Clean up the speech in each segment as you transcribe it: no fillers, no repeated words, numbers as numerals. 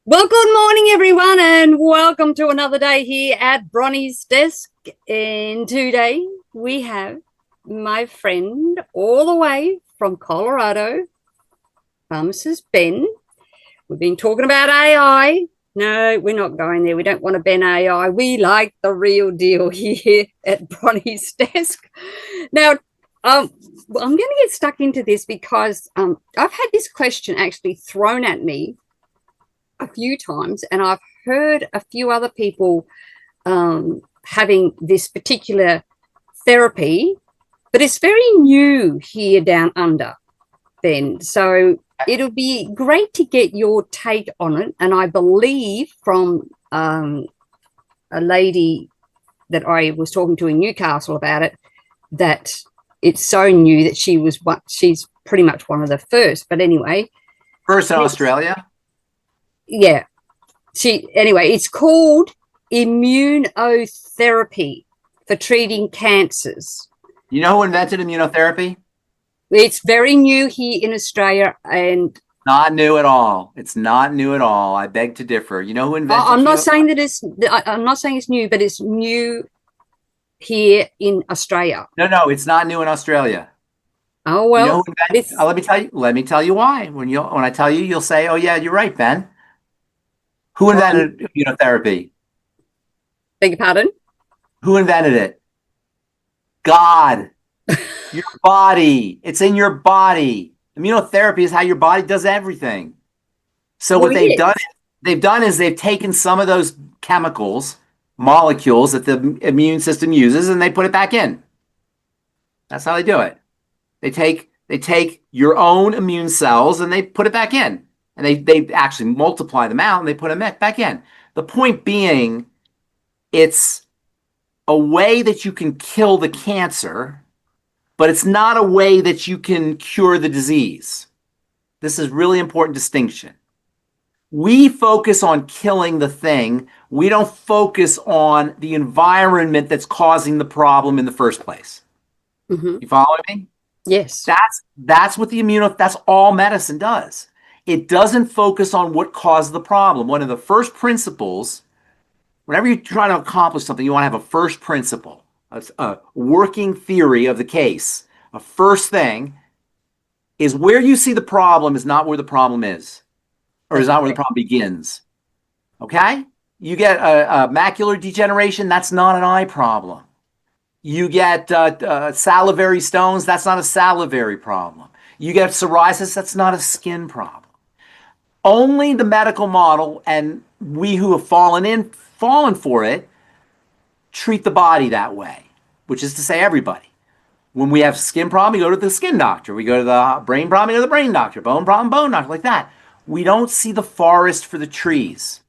Well, good morning, everyone, and welcome to another day here at Bronie's desk. And today we have my friend all the way from Colorado, Pharmacist Ben. We've been talking about AI. No, we're not going there. We don't want to Ben AI. We like the real deal here at Bronie's desk. Now, I'm going to get stuck into this because I've had this question actually thrown at me a few times, and I've heard a few other people having this particular therapy, but it's very new here down under, Ben. So it'll be great to get your take on it. And I believe from a lady that I was talking to in Newcastle about it, that it's so new that she's pretty much one of the first. But anyway, first in Australia. Yeah. It's called immunotherapy for treating cancers. You know who invented immunotherapy? It's very new here in Australia, and not new at all. It's not new at all. I beg to differ. You know who invented I'm not saying it's new, but it's new here in Australia. No, it's not new in Australia. Oh well, let me tell you why. When I tell you, you'll say, "Oh yeah, you're right, Ben." Who invented immunotherapy? Beg your pardon? Who invented it? God. Your body. It's in your body. Immunotherapy is how your body does everything. So what they've done is they've taken some of those chemicals, molecules that the immune system uses, and they put it back in. That's how they do it. They take your own immune cells and they put it back in. And they actually multiply them out and they put them back in. The point being, it's a way that you can kill the cancer, but it's not a way that you can cure the disease. This is really important distinction. We focus on killing the thing. We don't focus on the environment that's causing the problem in the first place. Mm-hmm. You follow me? Yes. That's what that's all medicine does. It doesn't focus on what caused the problem. One of the first principles, whenever you're trying to accomplish something, you want to have a first principle, a working theory of the case. A first thing is where you see the problem is not where the problem is, or is not where the problem begins. Okay? You get a macular degeneration, that's not an eye problem. You get salivary stones, that's not a salivary problem. You get psoriasis, that's not a skin problem. Only the medical model, and we who have fallen for it, treat the body that way, which is to say everybody. When we have skin problem, we go to the skin doctor. We go to the brain problem, we go to the brain doctor. Bone problem, bone doctor, like that. We don't see the forest for the trees.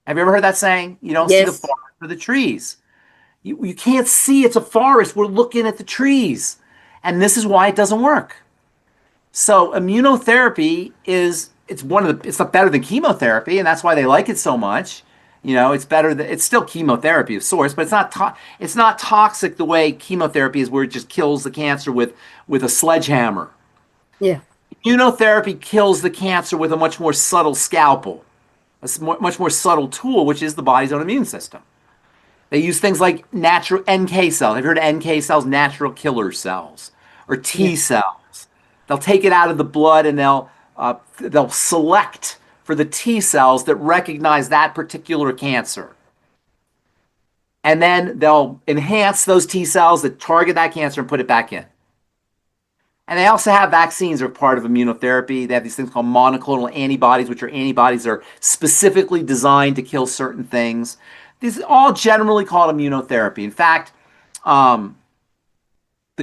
Have you ever heard that saying? You don't see the forest for the trees. You can't see it's a forest. We're looking at the trees. And this is why it doesn't work. So immunotherapy it's not better than chemotherapy, and that's why they like it so much. You know, it's still chemotherapy of sorts, but it's not toxic the way chemotherapy is, where it just kills the cancer with a sledgehammer. Yeah. Immunotherapy kills the cancer with a much more subtle scalpel, much more subtle tool, which is the body's own immune system. They use things like natural NK cells. Have you heard of NK cells? Natural killer cells, or T cells. They'll take it out of the blood and they'll select for the T cells that recognize that particular cancer. And then they'll enhance those T cells that target that cancer and put it back in. And they also have vaccines are part of immunotherapy. They have these things called monoclonal antibodies, which are antibodies that are specifically designed to kill certain things. These are all generally called immunotherapy. In fact, the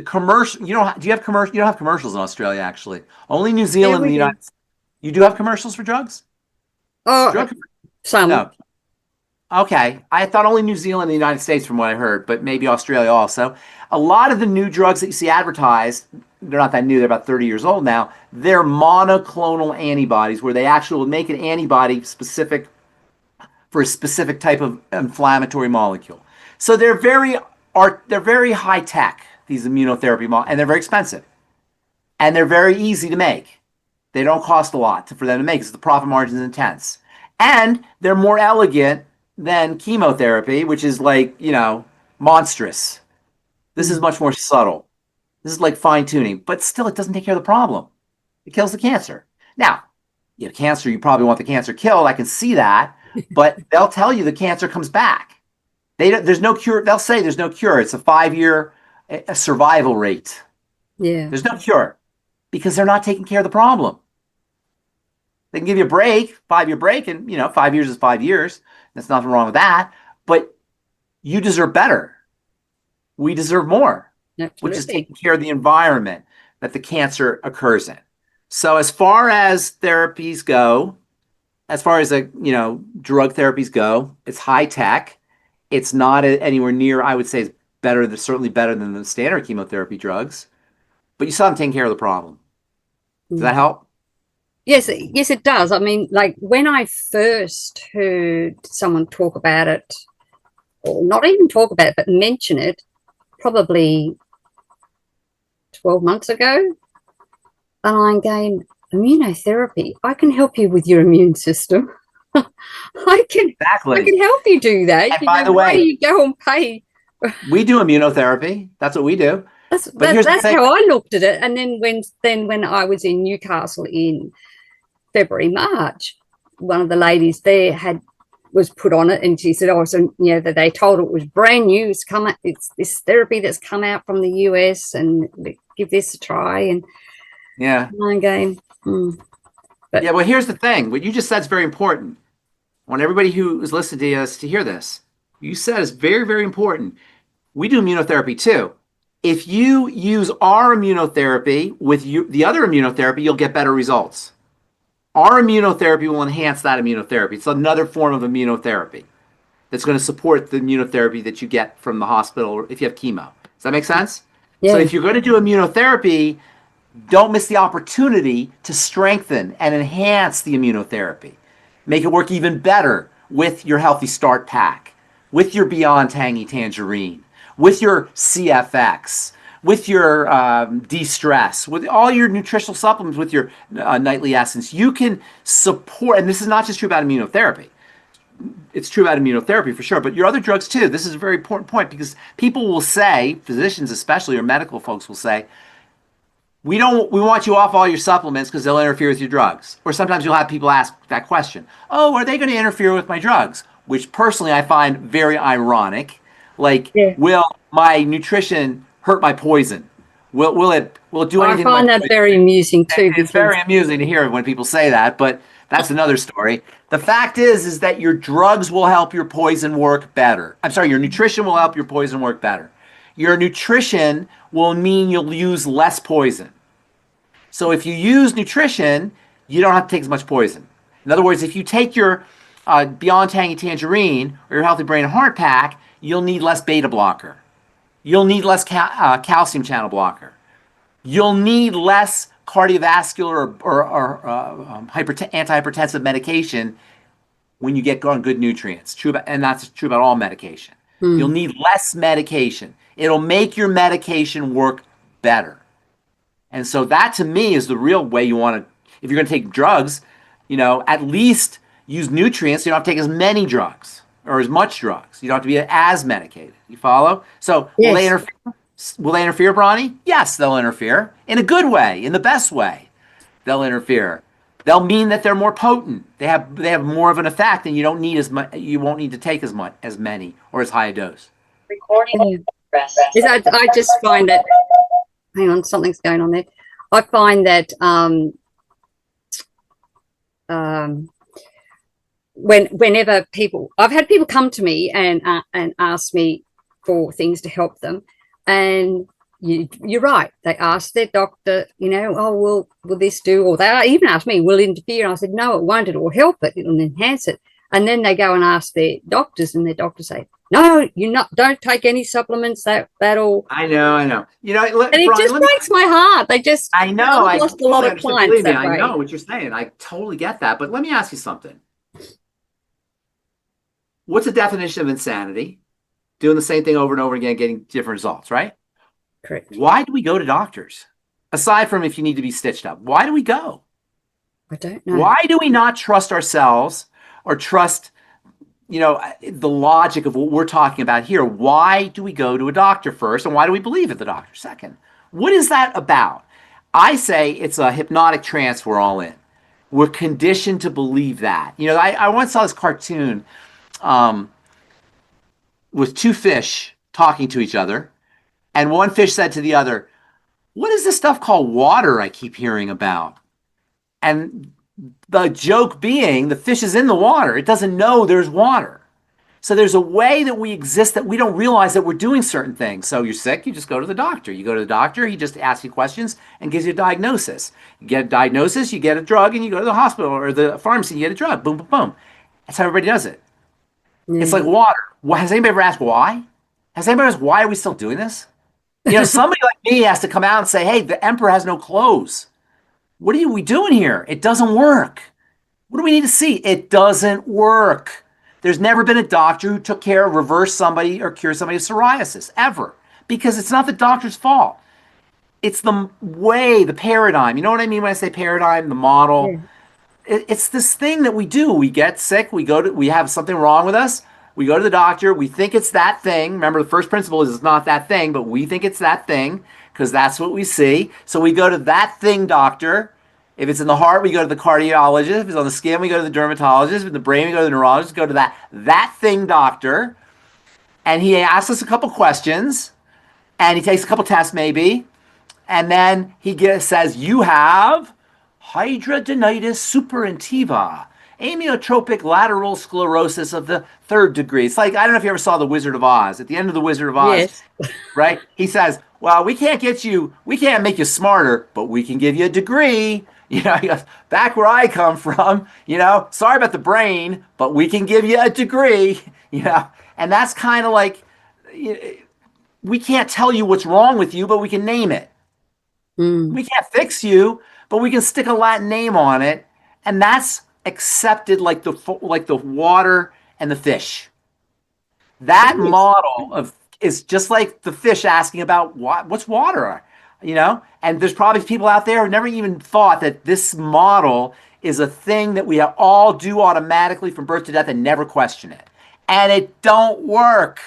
commercial, do you have commercial? You don't have commercials in Australia, actually. Only New Zealand and the United States. You do have commercials for drugs? Some. No. Okay. I thought only New Zealand and the United States, from what I heard, but maybe Australia also. A lot of the new drugs that you see advertised, they're not that new, they're about 30 years old now. They're monoclonal antibodies, where they actually will make an antibody specific for a specific type of inflammatory molecule. So they're very high tech, these immunotherapy, and they're very expensive. And they're very easy to make. They don't cost a lot for them to make, because the profit margin is intense. And they're more elegant than chemotherapy, which is like, monstrous. This is Mm. much more subtle. This is like fine tuning, but still, it doesn't take care of the problem. It kills the cancer. Now, you have cancer, you probably want the cancer killed. I can see that, but they'll tell you the cancer comes back. There's no cure. They'll say there's no cure. It's a 5-year survival rate. Yeah. There's no cure because they're not taking care of the problem. They can give you a break, 5-year break, and 5 years is 5 years. There's nothing wrong with that. But you deserve better. We deserve more, which is Absolutely. taking care of the environment that the cancer occurs in. So as far as therapies go, as far as drug therapies go, it's high tech. It's not anywhere near, I would say, it's better. Certainly better than the standard chemotherapy drugs. But you still haven't taken care of the problem. Does that Mm. help? Yes, yes, it does. I mean, like when I first heard someone talk about it, or not even talk about it, but mention it, probably 12 months ago, and I'm going, immunotherapy, I can help you with your immune system. I can Exactly. help you do that. And You by know, the why do way, you go and pay? we do immunotherapy. That's what we do. But here's the That's thing. how I looked at it. And then when I was in Newcastle in February, March, one of the ladies there was put on it, and she said, "Oh, so that they told her it was brand new. It's this therapy that's come out from the US, and give this a try." And Yeah. I'm going, but Yeah, well, here's the thing. What you just said is very important. I want everybody who is listening to us to hear this. You said is very, very important. We do immunotherapy too. If you use our immunotherapy with the other immunotherapy, you'll get better results. Our immunotherapy will enhance that immunotherapy. It's another form of immunotherapy that's going to support the immunotherapy that you get from the hospital if you have chemo. Does that make sense? So yeah, if you're going to do immunotherapy, don't miss the opportunity to strengthen and enhance the immunotherapy. Make it work even better with your Healthy Start Pack, with your Beyond Tangy Tangerine, with your CFX, with your de-stress, with all your nutritional supplements, with your nightly essence. You can support, and this is not just true about immunotherapy. It's true about immunotherapy for sure, but your other drugs too. This is a very important point because people will say, physicians especially, or medical folks will say, we want you off all your supplements because they'll interfere with your drugs. Or sometimes you'll have people ask that question. Oh, are they going to interfere with my drugs? Which personally I find very ironic. Like, yeah. will my nutrition hurt my poison? Will it do I anything to my find that poison? very amusing too, It's because very amusing to hear when people say that, but that's another story. The fact is that your drugs will help your poison work better. I'm sorry, your nutrition will help your poison work better. Your nutrition will mean you'll use less poison. So if you use nutrition, you don't have to take as much poison. In other words, if you take your Beyond Tangy Tangerine or your Healthy Brain and Heart Pack, you'll need less beta blocker. You'll need less calcium channel blocker. You'll need less cardiovascular or antihypertensive medication when you get on good nutrients. And that's true about all medication. You'll mm, need less medication. It'll make your medication work better. And so that to me is the real way you want to, if you're going to take drugs, at least use nutrients. So you don't have to take as many drugs or as much drugs. You don't have to be as medicated. You follow? So will they yes. interfere? Will they interfere, Bronnie? Yes, they'll interfere in a good way, in the best way. They'll interfere. They'll mean that they're more potent. They have more of an effect, and you don't need as much. You won't need to take as many or as high a dose. Yeah. I just find that, hang on, something's going on there. I find that um, whenever I've had people come to me and ask me for things to help them, and you're right. They ask their doctor, oh, will this do? Or they even ask me, will it interfere? And I said, no, it won't. It will help it. It will enhance it. And then they go and ask their doctors, and their doctors say, no, don't take any supplements. That'll. I know, I know. And it Bronnie, just breaks my heart. I know, I've I lost a lot totally of understand. clients Believe me, that I way. know what you're saying. I totally get that. But let me ask you something. What's the definition of insanity? Doing the same thing over and over again, getting different results, right? Correct. Why do we go to doctors? Aside from if you need to be stitched up, why do we go? I don't know. Why do we not trust ourselves or trust, the logic of what we're talking about here. Why do we go to a doctor first, and why do we believe in the doctor second? What is that about? I say it's a hypnotic trance we're all in. We're conditioned to believe that. I once saw this cartoon with two fish talking to each other, and one fish said to the other, "What is this stuff called water I keep hearing about?" And the joke being, the fish is in the water. It doesn't know there's water. So there's a way that we exist that we don't realize that we're doing certain things. So you're sick, you just go to the doctor. You go to the doctor, he just asks you questions and gives you a diagnosis. You get a diagnosis, you get a drug, and you go to the hospital or the pharmacy, you get a drug. Boom, boom, boom. That's how everybody does it. It's like water. Has anybody ever asked why? Has anybody asked why are we still doing this? Somebody like me has to come out and say, hey, the emperor has no clothes. What are we doing here? It doesn't work. What do we need to see? It doesn't work. There's never been a doctor who took care of, reversed somebody, or cured somebody of psoriasis, ever. Because it's not the doctor's fault. It's the way, the paradigm. You know what I mean when I say paradigm, the model? Yeah. It's this thing that we do. We get sick, we have something wrong with us, we go to the doctor, we think it's that thing. Remember, the first principle is it's not that thing, but we think it's that thing because that's what we see. So we go to that thing doctor. If it's in the heart, we go to the cardiologist. If it's on the skin, we go to the dermatologist. If it's in the brain, we go to the neurologist. Go to that thing doctor. And he asks us a couple questions. And he takes a couple tests maybe. And then he says, you have hidradenitis suppurativa, amyotrophic lateral sclerosis of the 3rd degree. It's like, I don't know if you ever saw The Wizard of Oz. At the end of The Wizard of Oz, Yes. right? He says, well, we can't make you smarter, but we can give you a degree. He goes, back where I come from, sorry about the brain, but we can give you a degree, and that's kind of like, we can't tell you what's wrong with you, but we can name it. We can't fix you, but we can stick a Latin name on it, and that's accepted like the water and the fish. That model is just like the fish asking about what's water, and there's probably people out there who never even thought that this model is a thing that we all do automatically from birth to death and never question it. And it don't work.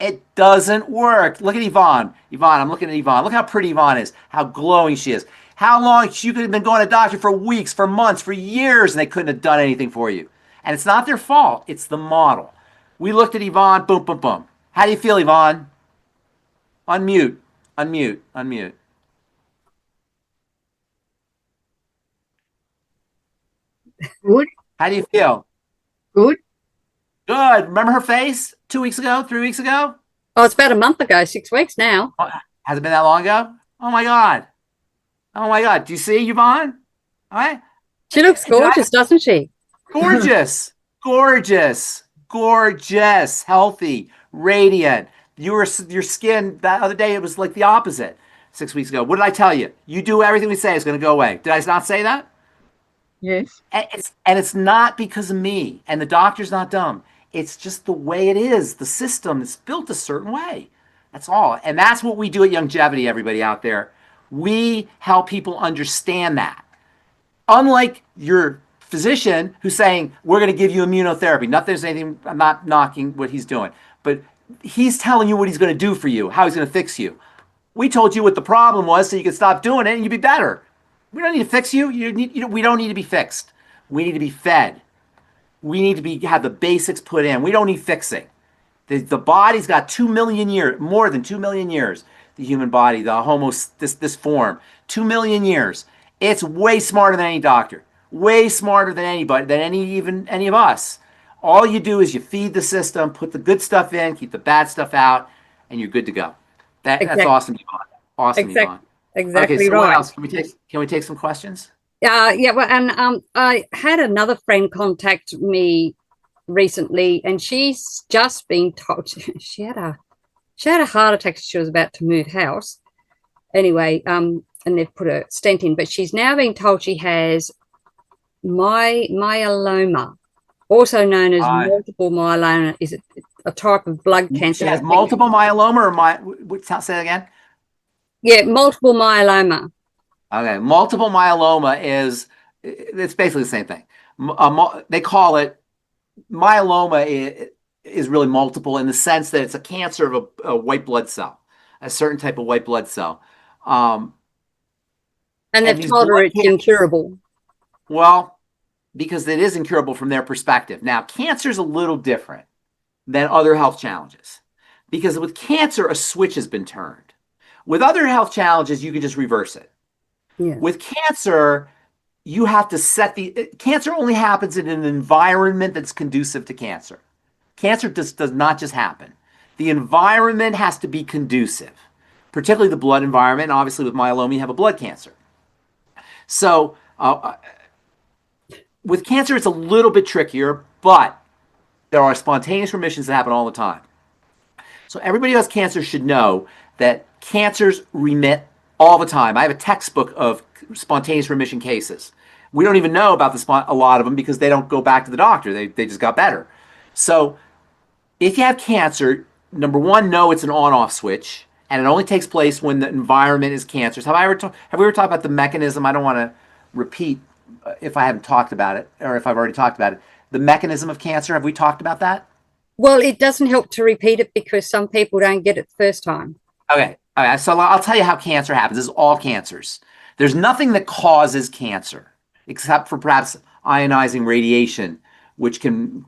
It doesn't work. Look at Yvonne. I'm looking at Yvonne. Look how pretty Yvonne is, how glowing she is. How long you could have been going to a doctor for weeks, for months, for years, and they couldn't have done anything for you. And it's not their fault. It's the model. We looked at Yvonne, boom, boom, boom. How do you feel, Yvonne? Unmute. Good. How do you feel? Good. Good. Remember her face 2 weeks ago, 3 weeks ago? Oh, it's about a month ago, 6 weeks now. Oh, has it been that long ago? Oh my God. Do you see Yvonne? All right. She looks gorgeous, doesn't she? Gorgeous. Healthy, radiant. Your skin that other day, it was like the opposite 6 weeks ago. What did I tell you? You do everything we say, it's going to go away. Did I not say that? Yes. And it's not because of me, and the doctor's not dumb. It's just the way it is. The system is built a certain way. That's all. And that's what we do at Longevity, everybody out there. We help people understand that. Unlike your physician who's saying, we're going to give you immunotherapy. Not there's anything, I'm not knocking what he's doing, but he's telling you what he's going to do for you, how he's going to fix you. We told you what the problem was so you could stop doing it and you'd be better. We don't need to fix you. We don't need to be fixed. We need to be fed. We need to have the basics put in. We don't need fixing. The body's got 2 million years, more than 2 million years. The human body, the homo, this form, 2 million years. It's way smarter than any doctor. Way smarter than anybody, than any of us. All you do is you feed the system, put the good stuff in, keep the bad stuff out, and you're good to go. That's awesome, Yvonne. Awesome, Yvonne. Exactly okay, so right. What else? Can we take some questions? Yeah, well, and I had another friend contact me recently, and she's just been told she had a heart attack. She was about to move house. Anyway, and they've put a stent in, but she's now being told she has myeloma, also known as multiple myeloma. Is it a type of blood cancer? She has multiple myeloma, or say that again? Yeah, multiple myeloma. Okay, multiple myeloma it's basically the same thing. They call it myeloma is really multiple in the sense that it's a cancer of a white blood cell, a certain type of white blood cell. Um, And and they've these told her blood it's incurable. well, because it is incurable from their perspective. Now, cancer is a little different than other health challenges because with cancer, a switch has been turned. With other health challenges, you can just reverse it. Yeah. With cancer, you have to set cancer only happens in an environment that's conducive to cancer. Cancer does not just happen. The environment has to be conducive, particularly the blood environment. Obviously, with myeloma, you have a blood cancer. So, with cancer, it's a little bit trickier, but there are spontaneous remissions that happen all the time. So everybody who has cancer should know that cancers remit all the time. I have a textbook of spontaneous remission cases. We don't even know about a lot of them because they don't go back to the doctor. They just got better. So if you have cancer, number one, know it's an on-off switch, and it only takes place when the environment is cancerous. Have we ever talked about the mechanism? I don't want to repeat if I haven't talked about it, or if I've already talked about it. The mechanism of cancer, have we talked about that? Well, it doesn't help to repeat it because some people don't get it the first time. Okay. So I'll tell you how cancer happens. This is all cancers. There's nothing that causes cancer except for perhaps ionizing radiation, which can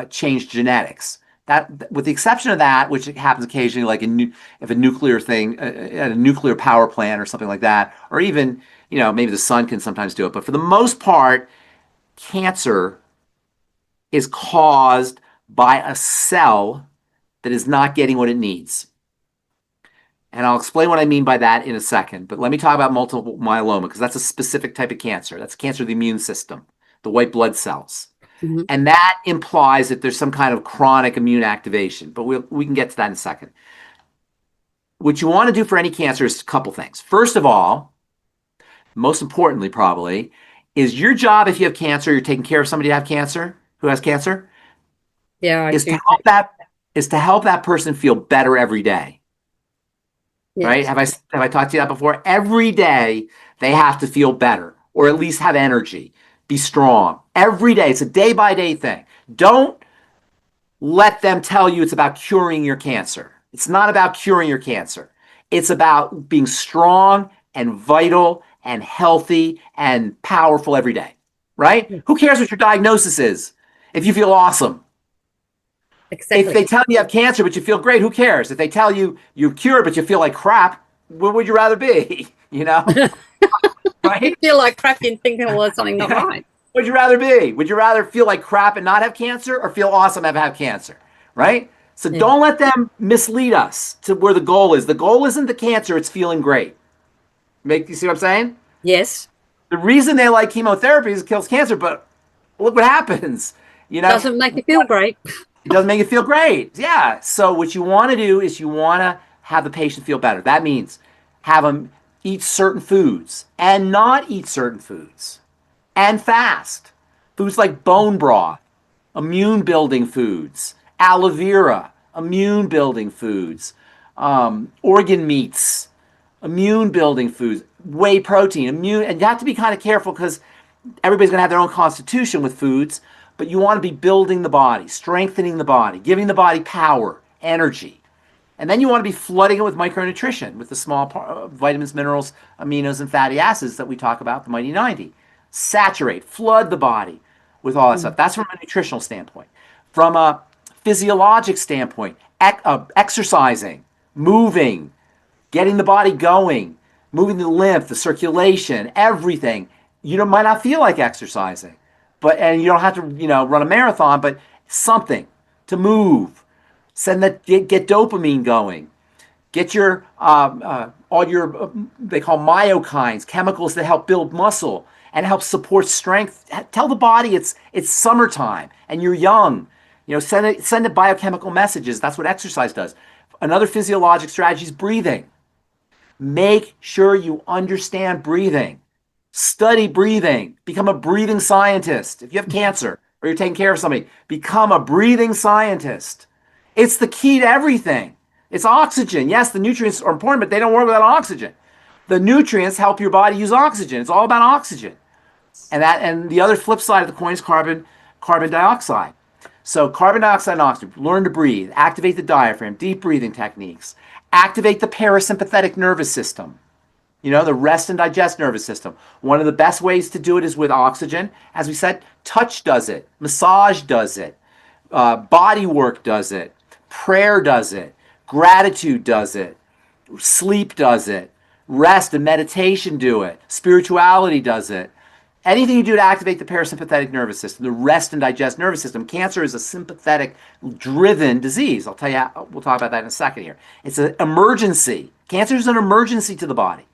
change genetics. That, with the exception of that, which happens occasionally, like if a nuclear thing at a nuclear power plant or something like that, or even maybe the sun can sometimes do it. But for the most part, cancer is caused by a cell that is not getting what it needs. And I'll explain what I mean by that in a second. But let me talk about multiple myeloma because that's a specific type of cancer. That's cancer of the immune system, the white blood cells. Mm-hmm. And that implies that there's some kind of chronic immune activation. But we can get to that in a second. What you want to do for any cancer is a couple things. First of all, most importantly probably, is your job if you have cancer, you're taking care of somebody who has cancer. Yeah, is to help that person feel better every day. Yes. Right? Have I talked to you that before? Every day they have to feel better or at least have energy, be strong. Every day. It's a day-by-day thing. Don't let them tell you it's about curing your cancer. It's not about curing your cancer. It's about being strong and vital and healthy and powerful every day. Right? Who cares what your diagnosis is if you feel awesome? Exactly. If they tell you have cancer but you feel great, who cares? If they tell you you're cured but you feel like crap, what would you rather be? Right? You feel like crap and thinking, well, there's something not right. What would you rather be? Would you rather feel like crap and not have cancer or feel awesome and have cancer? Right? So don't let them mislead us to where the goal is. The goal isn't the cancer, it's feeling great. You see what I'm saying? Yes. The reason they like chemotherapy is it kills cancer, but look what happens. Doesn't make you feel great. It doesn't make you feel great. Yeah. So what you want to do is you want to have the patient feel better. That means have them eat certain foods and not eat certain foods and fast. Foods like bone broth, immune-building foods, aloe vera, immune-building foods, organ meats, immune-building foods, whey protein, and you have to be kind of careful because everybody's going to have their own constitution with foods. But you want to be building the body, strengthening the body, giving the body power, energy. And then you want to be flooding it with micronutrition, with the small vitamins, minerals, aminos, and fatty acids that we talk about, the Mighty 90. Saturate, flood the body with all that stuff. That's from a nutritional standpoint. From a physiologic standpoint, exercising, moving, getting the body going, moving the lymph, the circulation, everything. You might not feel like exercising. And you don't have to, run a marathon, but something to move. Get dopamine going. Get your all your they call myokines, chemicals that help build muscle and help support strength. Tell the body it's summertime and you're young. Send it biochemical messages. That's what exercise does. Another physiologic strategy is breathing. Make sure you understand breathing. Study breathing. Become a breathing scientist. If you have cancer or you're taking care of somebody, become a breathing scientist. It's the key to everything. It's oxygen. Yes, the nutrients are important, but they don't work without oxygen. The nutrients help your body use oxygen. It's all about oxygen. And the other flip side of the coin is carbon carbon dioxide. So carbon dioxide and oxygen, learn to breathe, activate the diaphragm, deep breathing techniques, activate the parasympathetic nervous system. You know, the rest and digest nervous system. One of the best ways to do it is with oxygen. As we said, touch does it, massage does it, body work does it, prayer does it, gratitude does it, sleep does it, rest and meditation do it, spirituality does it. Anything you do to activate the parasympathetic nervous system, the rest and digest nervous system. Cancer is a sympathetic driven disease. I'll tell you we'll talk about that in a second here. It's an emergency. Cancer is an emergency to the body.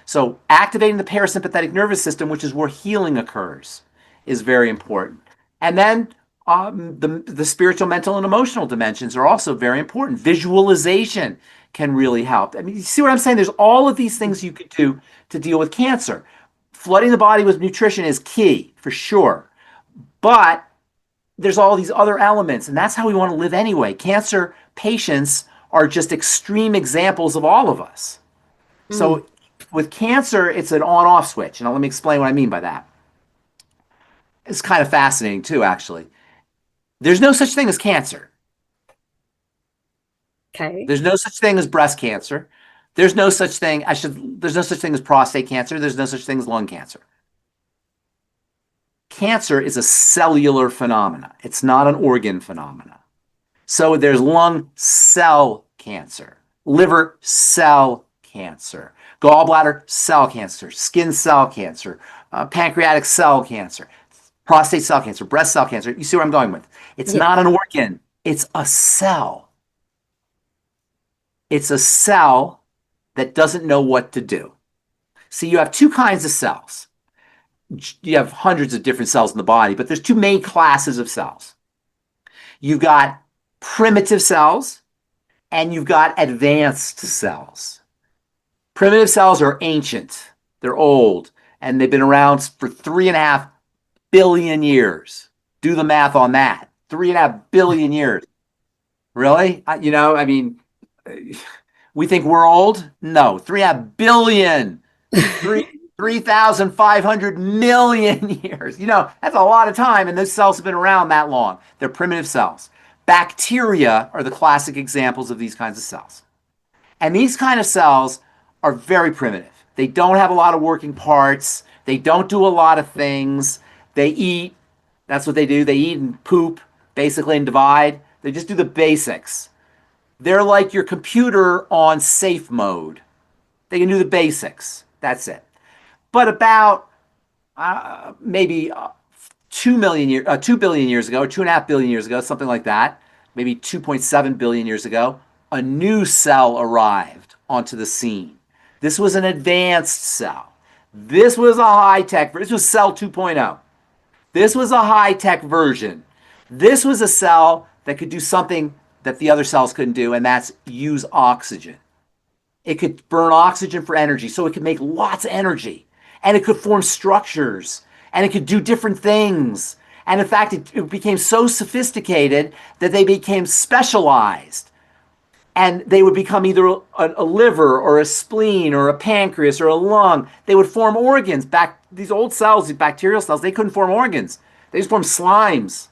So activating the parasympathetic nervous system, which is where healing occurs, is very important. And then the spiritual, mental, and emotional dimensions are also very important. Visualization can really help. I mean, you see what I'm saying? There's all of these things you could do to deal with cancer. Flooding the body with nutrition is key, for sure. But there's all these other elements, and that's how we want to live anyway. Cancer patients are just extreme examples of all of us. So with cancer, it's an on-off switch. And let me explain what I mean by that. It's kind of fascinating too, actually. There's no such thing as cancer. Okay. There's no such thing as breast cancer. There's no such thing, there's no such thing as prostate cancer. There's no such thing as lung cancer. Cancer is a cellular phenomena. It's not an organ phenomena. So there's lung cell cancer, liver cell cancer, gallbladder cell cancer, skin cell cancer, pancreatic cell cancer, prostate cell cancer, breast cell cancer. You see where I'm going with? It's not an organ. It's a cell. It's a cell that doesn't know what to do. See, you have two kinds of cells. You have hundreds of different cells in the body, but there's two main classes of cells. You've got primitive cells and you've got advanced cells. Primitive cells are ancient. They're old, and they've been around for 3.5 billion years. Do the math on that. 3.5 billion years. Really? We think we're old? No, 3.5 billion, 3,500 million years. That's a lot of time, and those cells have been around that long. They're primitive cells. Bacteria are the classic examples of these kinds of cells. And these kind of cells are very primitive. They don't have a lot of working parts. They don't do a lot of things. They eat. That's what they do. They eat and poop, basically, and divide. They just do the basics. They're like your computer on safe mode. They can do the basics. That's it. But about maybe 2 billion years ago, or 2.5 billion years ago, something like that, maybe 2.7 billion years ago, a new cell arrived onto the scene. This was an advanced cell. This was a high-tech, this was cell 2.0. This was a high-tech version. This was a cell that could do something that the other cells couldn't do, and that's use oxygen. It could burn oxygen for energy, so it could make lots of energy. And it could form structures, and it could do different things. And in fact, it became so sophisticated that they became specialized. And they would become either a liver or a spleen or a pancreas or a lung. They would form organs. These old cells, these bacterial cells, they couldn't form organs. They just formed slimes.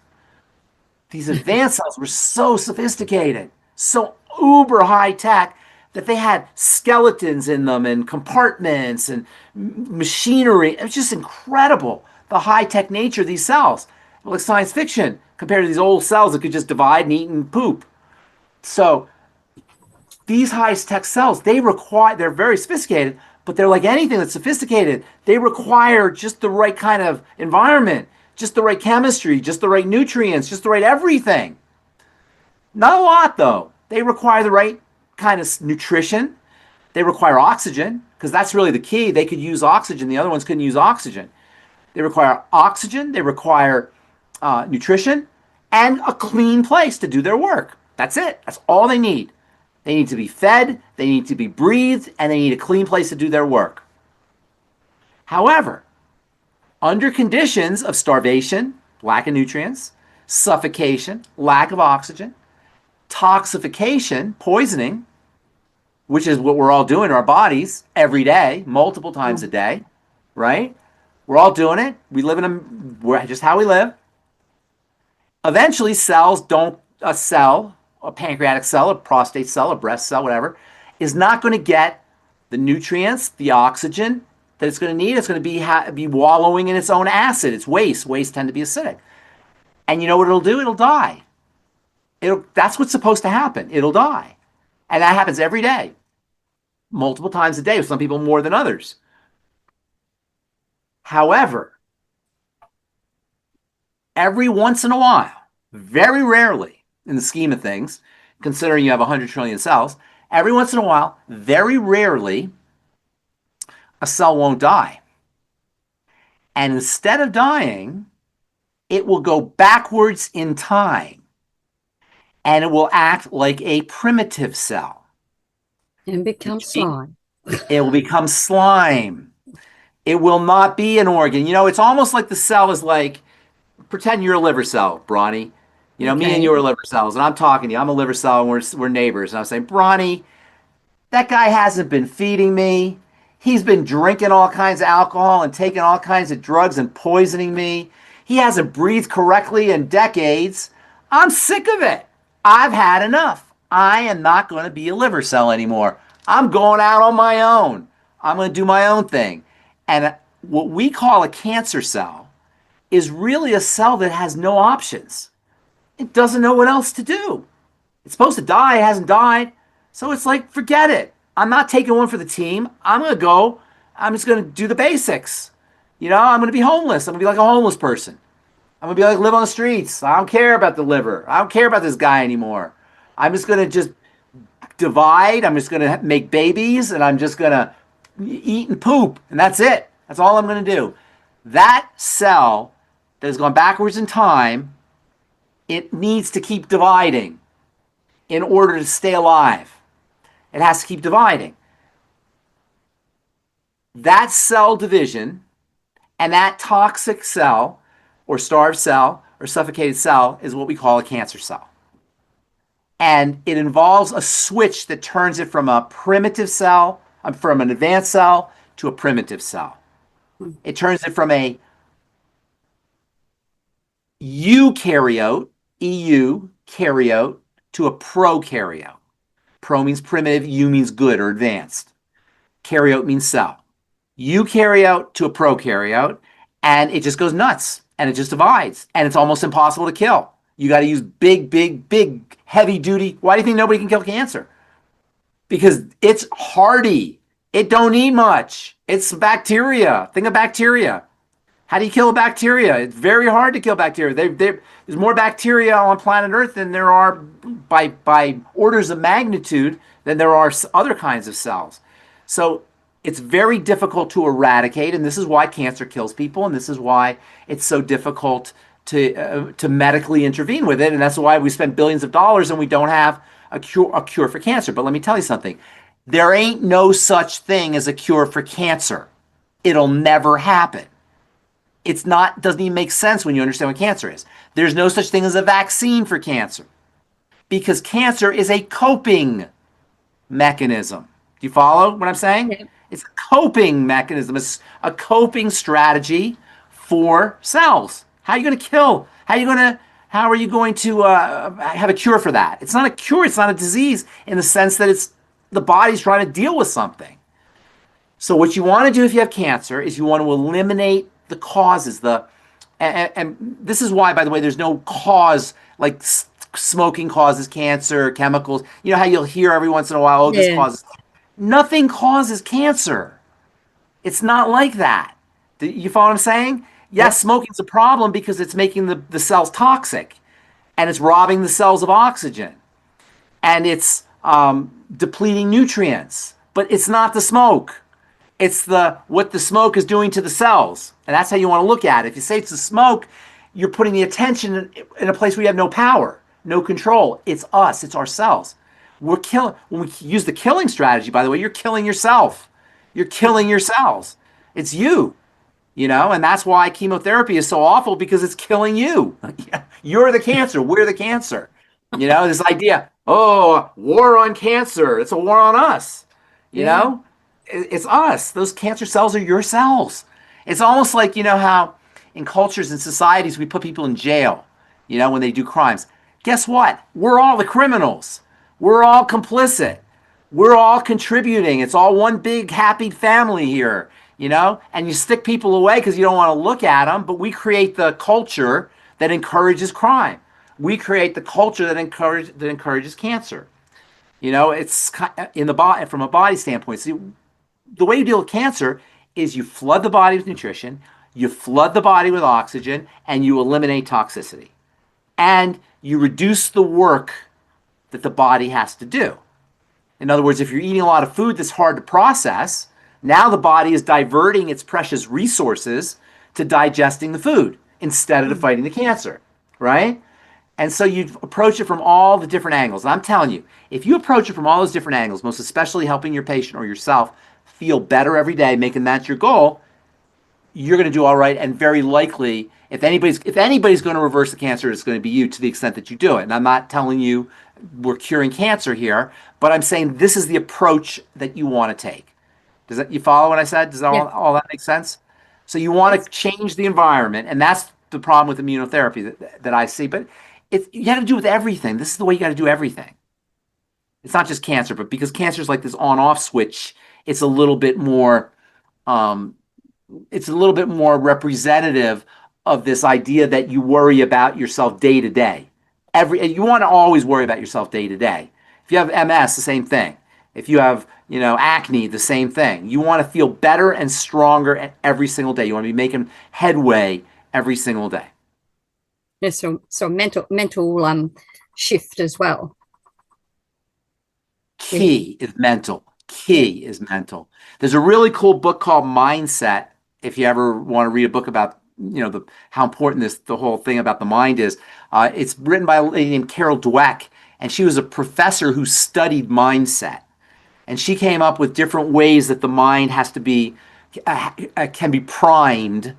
These advanced cells were so sophisticated, so uber high tech, that they had skeletons in them and compartments and machinery. It was just incredible, the high tech nature of these cells. Like science fiction compared to these old cells that could just divide and eat and poop. So these high tech cells, they're very sophisticated, but they're like anything that's sophisticated. They require just the right kind of environment, just the right chemistry, just the right nutrients, just the right everything. Not a lot, though. They require the right kind of nutrition. They require oxygen, because that's really the key. They could use oxygen. The other ones couldn't use oxygen. They require oxygen. They require nutrition and a clean place to do their work. That's it. That's all they need. They need to be fed, they need to be breathed, and they need a clean place to do their work. However, under conditions of starvation, lack of nutrients, suffocation, lack of oxygen, toxification, poisoning, which is what we're all doing in our bodies every day, multiple times a day, right? We're all doing it. We live just how we live. Eventually, cells don't, a cell, a pancreatic cell, a prostate cell, a breast cell, whatever, is not going to get the nutrients, the oxygen that it's going to need. It's going to be wallowing in its own acid. It's waste. Waste tend to be acidic. And you know what it'll do? It'll die. That's what's supposed to happen. It'll die. And that happens every day, multiple times a day, with some people more than others. However, every once in a while, very rarely in the scheme of things, considering you have 100 trillion cells, every once in a while, very rarely, a cell won't die. And instead of dying, it will go backwards in time, and it will act like a primitive cell. And become slime. It will become slime. It will not be an organ. You know, it's almost like the cell is like, pretend you're a liver cell, Bronie. You know, me and you are liver cells, and I'm talking to you. I'm a liver cell, and we're neighbors. And I'm saying, Bronie, that guy hasn't been feeding me. He's been drinking all kinds of alcohol and taking all kinds of drugs and poisoning me. He hasn't breathed correctly in decades. I'm sick of it. I've had enough. I am not going to be a liver cell anymore. I'm going out on my own. I'm going to do my own thing. And what we call a cancer cell is really a cell that has no options. It doesn't know what else to do. It's supposed to die. It hasn't died. So it's like, forget it. I'm not taking one for the team. I'm just going to do the basics. You know, I'm going to be homeless. I'm going to be like a homeless person. I'm going to be like, live on the streets. I don't care about the liver. I don't care about this guy anymore. I'm just going to just divide. I'm just going to make babies, and I'm just going to eat and poop. And that's it. That's all I'm going to do. That cell that has gone backwards in time, it needs to keep dividing in order to stay alive. It has to keep dividing. That cell division and that toxic cell or starved cell or suffocated cell is what we call a cancer cell. And it involves a switch that turns it from a primitive cell, from an advanced cell to a primitive cell. It turns it from a eukaryote, eukaryote, to a prokaryote. Pro means primitive, eu means good or advanced. Karyote means cell. Eukaryote to a prokaryote, and it just goes nuts, and it just divides, and it's almost impossible to kill. You got to use big, heavy duty. Why do you think nobody can kill cancer? Because it's hardy. It don't need much. It's bacteria. Think of bacteria. How do you kill a bacteria? It's very hard to kill bacteria. There's more bacteria on planet Earth than there are by orders of magnitude than there are other kinds of cells. So it's very difficult to eradicate, and this is why cancer kills people, and this is why it's so difficult to medically intervene with it, and that's why we spend billions of dollars and we don't have a cure for cancer. But let me tell you something. There ain't no such thing as a cure for cancer. It'll never happen. Doesn't even make sense when you understand what cancer is. There's no such thing as a vaccine for cancer because cancer is a coping mechanism. Do you follow what I'm saying? Yeah. It's a coping mechanism. It's a coping strategy for cells. How are you going to kill? How are you going to have a cure for that? It's not a cure. It's not a disease in the sense that it's the body's trying to deal with something. So what you want to do if you have cancer is you want to eliminate the causes, and this is why, by the way, there's no cause like smoking causes cancer, chemicals. You know how you'll hear every once in a while, this causes. Nothing causes cancer. It's not like that. Do you follow what I'm saying? Yes, smoking's a problem because it's making the cells toxic, and it's robbing the cells of oxygen, and it's depleting nutrients. But it's not the smoke. It's what the smoke is doing to the cells. And that's how you want to look at it. If you say it's the smoke, you're putting the attention in a place where you have no power, no control. It's us. It's our cells. When we use the killing strategy, by the way, you're killing yourself. You're killing your cells. It's you, and that's why chemotherapy is so awful because it's killing you. You're the cancer. We're the cancer. This idea, war on cancer. It's a war on us, know? It's us. Those cancer cells are your cells. It's almost like, how in cultures and societies we put people in jail. when they do crimes. Guess what? We're all the criminals. We're all complicit. We're all contributing. It's all one big happy family here, and you stick people away because you don't want to look at them, but we create the culture that encourages crime. We create the culture that encourages cancer. It's in the body from a body standpoint. See, the way you deal with cancer is you flood the body with nutrition, you flood the body with oxygen, and you eliminate toxicity. And you reduce the work that the body has to do. In other words, if you're eating a lot of food that's hard to process, now the body is diverting its precious resources to digesting the food instead of fighting the cancer, right? And so you approach it from all the different angles. And I'm telling you, if you approach it from all those different angles, most especially helping your patient or yourself feel better every day, making that your goal, you're going to do all right. And very likely, if anybody's going to reverse the cancer, it's going to be you, to the extent that you do it. And I'm not telling you we're curing cancer here, but I'm saying this is the approach that you want to take. You follow what I said? Does all that make sense? So you want to change the environment, and that's the problem with immunotherapy that I see. But you got to do with everything. This is the way you got to do everything. It's not just cancer, but because cancer is like this on-off switch, it's a little bit more representative of this idea that you worry about yourself day to day. You want to always worry about yourself day to day. If you have MS, the same thing. If you have, acne, the same thing. You want to feel better and stronger every single day. You want to be making headway every single day. Yeah, so mental shift as well. Key is mental. Is mental. There's a really cool book called Mindset. If you ever want to read a book about how important the whole thing about the mind is, it's written by a lady named Carol Dweck, and she was a professor who studied mindset, and she came up with different ways that the mind has to be can be primed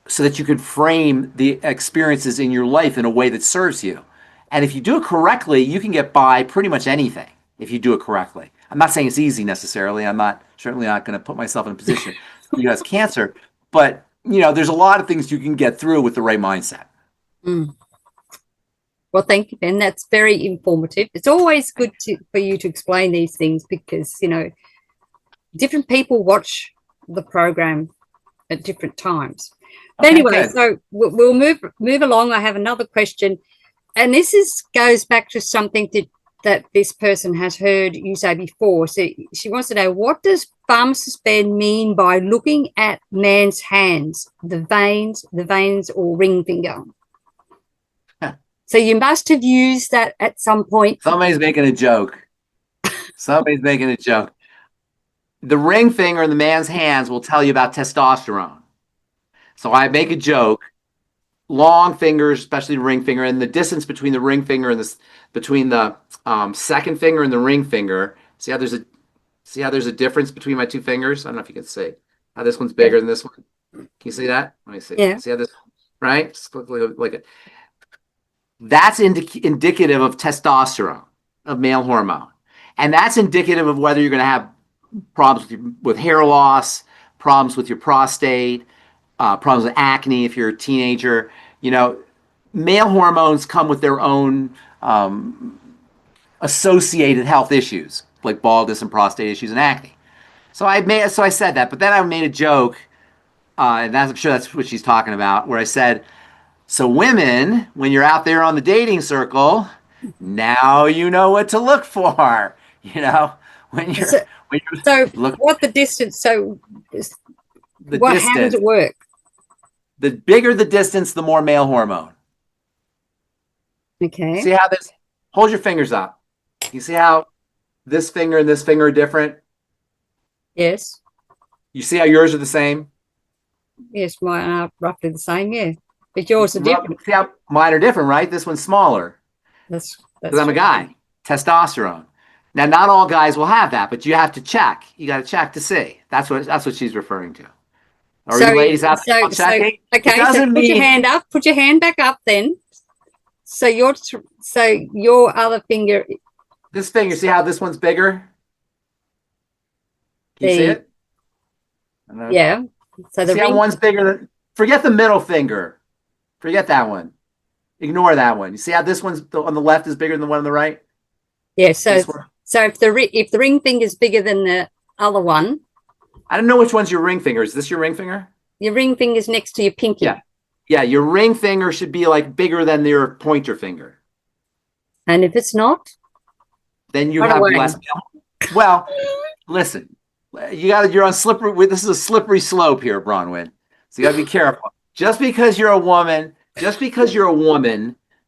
so that you can frame the experiences in your life in a way that serves you. And if you do it correctly, you can get by pretty much anything if you do it correctly. I'm not saying it's easy necessarily. I'm certainly not going to put myself in a position who has cancer, but there's a lot of things you can get through with the right mindset. Mm. Well, thank you, Ben. That's very informative. It's always good for you to explain these things because, different people watch the program at different times. But anyway, good. So we'll move along. I have another question, and this goes back to something that this person has heard you say before. So she wants to know, what does Pharmacist Ben mean by looking at man's hands, the veins or ring finger? So you must have used that at some point. Somebody's making a joke. The ring finger in the man's hands will tell you about testosterone. So I make a joke, long fingers, especially the ring finger, and the distance between the ring finger and between the second finger and the ring finger. See how there's a difference between my two fingers? I don't know if you can see how this one's bigger than this one. Can you see that? Let me see. Yeah. See how this, right? Just like it. That's indicative of testosterone, of male hormone. And that's indicative of whether you're going to have problems with hair loss, problems with your prostate, problems with acne if you're a teenager. Male hormones come with their own associated health issues, like baldness and prostate issues and acne. So I said that, but then I made a joke, and I'm sure that's what she's talking about, where I said, so women, when you're out there on the dating circle, now you know what to look for. When you're what the distance? So how does it work? The bigger the distance, the more male hormone. Okay. See how this? Hold your fingers up. You see how this finger and this finger are different? Yes. You see how yours are the same? Yes, mine are roughly the same. Yeah, but yours are different. See how mine are different, right? This one's smaller. That's because I'm a guy. Testosterone. Now, not all guys will have that, but you have to check. You got to check to see. That's what she's referring to. Are you ladies out there checking? Okay, so put your hand up. Put your hand back up then. So your other finger. This finger, see how this one's bigger? Can you see it? Yeah. So see how one's bigger than, forget the middle finger. Forget that one. Ignore that one. You see how this one's on the left is bigger than the one on the right? Yeah. So if the ring finger is bigger than the other one, I don't know which one's your ring finger. Is this your ring finger? your ring finger is next to your pinky. Yeah. Yeah, your ring finger should be like bigger than your pointer finger. And if it's not, then you have less. Well, listen, you're on slippery. This is a slippery slope here, Bronwyn. So you got to be careful. Just because you're a woman